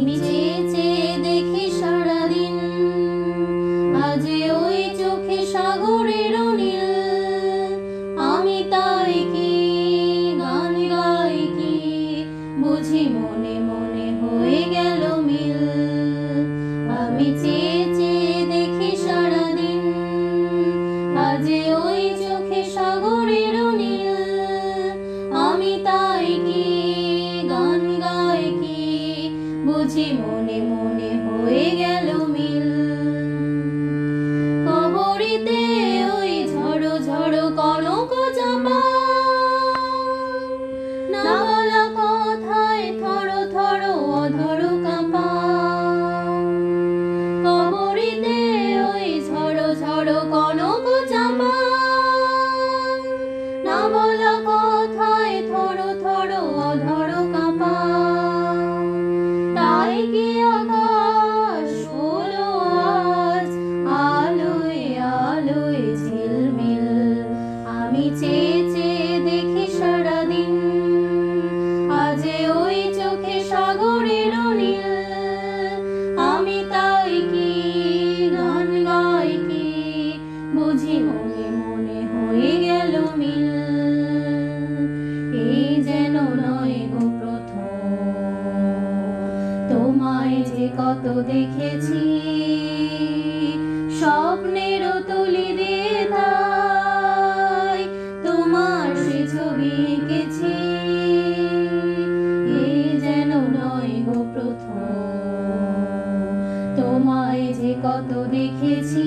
আমি চেয়ে চেয়ে দেখি সারাদিন, আজ ওই চোখে সাগরের নীল। আমি তাই কি গান গাই কি, বুঝি মনে মনে হয়ে গেল মিল। আমি চেয়ে চেয়ে দেখি সারাদিন, আজ ওই চোখে সাগরের নীল। আমি তাই কি গান গাই কি, বুঝি মনে মনে হয়ে গেল মিল। কবরীতে ওই ঝড়ো ঝড়ো কনক চাপা, না বলা কথায় থরো থরো অধর কাঁপা। কবরীতে ওই ঝড়ো ঝড়ো কনক চাপা, না বলা কথায় থরো থরো অধর কাঁপা। তাই কি আকাশ হলো আজ আলোয় আলোয় ঝিলমিল। আমি চেয়ে চেয়ে দেখি সারাদিন, আজ ওই চোখে সাগরের নীল। আমি তাই কি গান গাই কি, বুঝি মনে মনে হয়ে গেল মিল। এই যেন নয় গো প্রথম, তোমায় যে কত দেখেছি, স্বপ্নের তুলি দিয়ে তাই তোমার সে ছবি এঁকেছি। এই যেন নয় গো প্রথম, তোমায় যে কত দেখেছি।